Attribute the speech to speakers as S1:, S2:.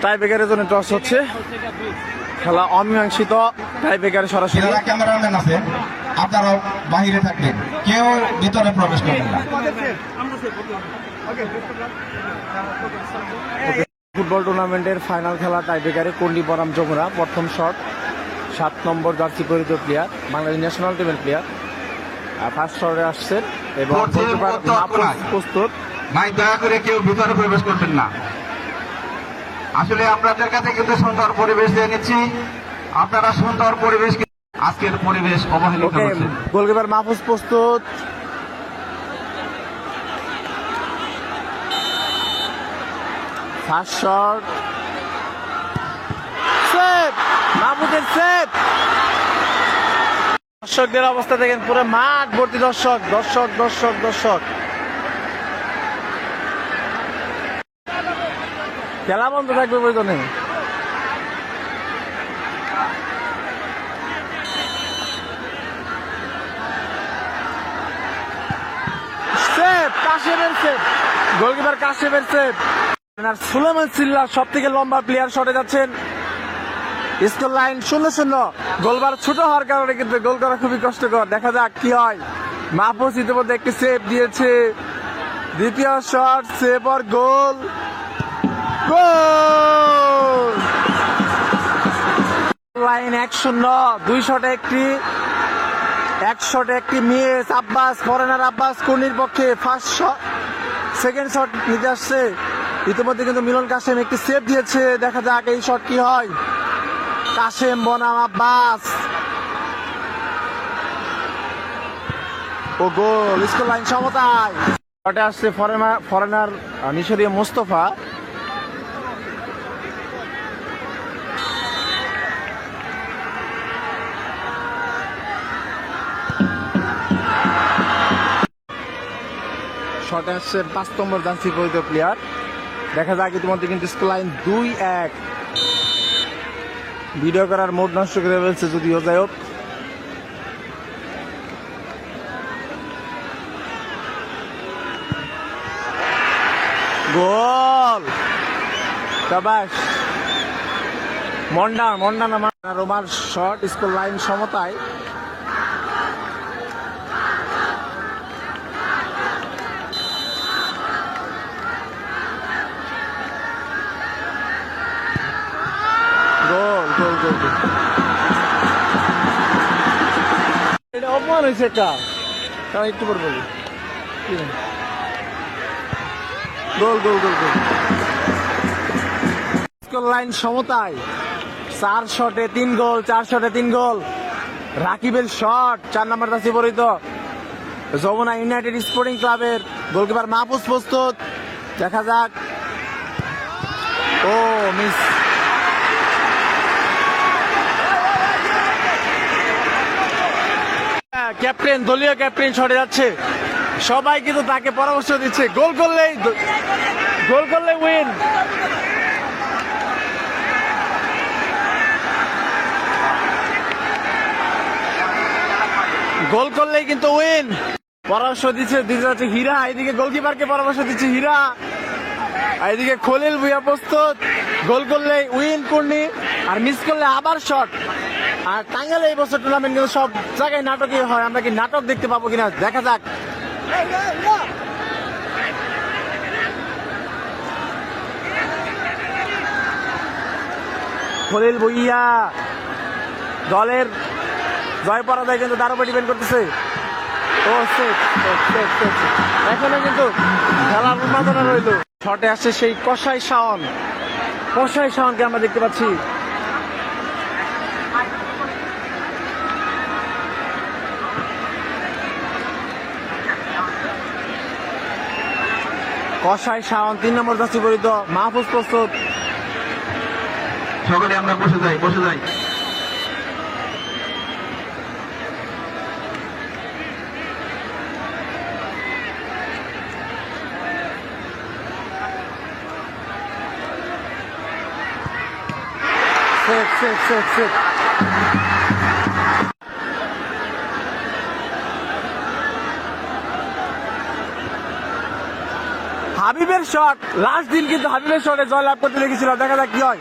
S1: টাই ব্রেকারের জন্য টস হচ্ছে। খেলা অমীমাংসিত, টাই ব্রেকারে সরাসরি।
S2: ক্যামেরাম্যান আছে, আপনারাও বাহিরে থাকবেন, কেউ ভিতরে প্রবেশ করবেন না।
S1: ফুটবল টুর্নামেন্টের ফাইনাল খেলা টাই ব্রেকারে কন্ডি বনাম যমুনা। প্রথম শট 7 নম্বর জার্সি পরিহিত প্লেয়ার, বাংলাদেশ ন্যাশনাল টিমের প্লেয়ার ফার্স্ট শটে আসছেন এবং প্রস্তুত।
S2: ভাই দয়া করে কেউ ভিতরে প্রবেশ করবেন না। আসলে আপনাদের কাছে কিন্তু সুন্দর পরিবেশ দিয়ে নিচ্ছি, আপনারা সুন্দর পরিবেশ, আজকের পরিবেশ অবহেলিত হচ্ছে।
S1: গোলকিপার মাহফুজ প্রস্তুত। ফার্স্ট শট সেভ, মাহফুজের সেভ। দর্শকদের অবস্থা দেখেন, পুরো মাঠ ভর্তি দর্শক দর্শক দর্শক দর্শক। খেলা বন্ধ থাকবে প্রয়োজনে। সেভ, কাশেমের সেভ, গোলকিপার কাশেমের সেভ। সুলেমান সিল্লা সব থেকে লম্বা প্লেয়ার শটে যাচ্ছেন। Score line 0-0। গোলবার ছোট হওয়ার কারণে কিন্তু গোল করা খুবই কষ্টকর। দেখা যাক কি হয়। মাহফুজ ইতিমধ্যে একটি সেভ দিয়েছে। দ্বিতীয় শট সেভ আর গোল। Goal line 1-0। 2 শটে একটি, 1 শটে একটি মিস। আব্বাস, ফরেনার আব্বাস কর্নির পক্ষে ফার্স্ট শট, সেকেন্ড শট নিতে আসছে। ইতিমধ্যে কিন্তু মিলন কাশেম একটি সেভ দিয়েছে। দেখা যাক এই শট কি হয়। কাশেম বনাম আব্বাস ও গোল। স্কোর লাইন সমতায়। শটে আসছে ফরেনার মিশরীয় মোস্তফা। শটে আসছে 5 নম্বর জার্সি পরিহিত প্লেয়ার। দেখা যাক ইতিমধ্যে কিন্তু স্কোর লাইন 2-1। ভিডিও করার মোড নষ্ট করে ফেলছে যদিও, যাই হোক। গোল শাবাশ। মন্ডানা রোমার শট। স্কোর লাইন সমতায়। এটা অপমান হয়েছে একটা, কারণ একটু পর বলি। গোল গোল গোল গোল। স্কোর লাইন সমতায়। 4 শটে 3 গোল, 4 শটে 3 গোল। রাকিবের শট 4 নম্বর জার্সি পরিহিত যমুনা ইউনাইটেড স্পোর্টিং ক্লাবের গোলকিপার মাহফুজ প্রস্তুত। দেখা যাক। ও মিস। ক্যাপ্টেন, দলীয় ক্যাপ্টেন শটে যাচ্ছে। সবাই কিন্তু তাকে পরামর্শ দিচ্ছে গোল করলেই উইন। গোল করলেই কিন্তু উইন। পরামর্শ দিতে যাচ্ছে হীরা। এদিকে গোলকিপারকে পরামর্শ দিচ্ছে হীরা। এদিকে খলিল ভুইয়া প্রস্তুত। গোল করলে উইন কর্নি, আর মিস করলে আবার শট। আর টাঙ্গাইলে এই বছর টুর্নামেন্ট কিন্তু সব জায়গায় নাটকই হয়। আমরা কি নাটক দেখতে পাবো কিনা দেখা যাক। খলিল ভুইয়া দলের জয় পরাজয় কিন্তু তার উপর ডিপেন্ড করতেছে। ও এখনো কিন্তু খেলার উন্মাদনা রইল। শটে আসছে সেই কসাই শাওনকে আমরা দেখতে পাচ্ছি। কসাই শাওন 3 নম্বর জার্সি পরিহিত। মাহফুজ প্রস্তুত।
S2: সকলে আমরা বসে যাই।
S1: সেভ। হাবিবের শট, লাস্ট দিন কিন্তু হাবিবের শটে জয়লাভ করতে দেখেছিল, দেখা যাক কি হয়।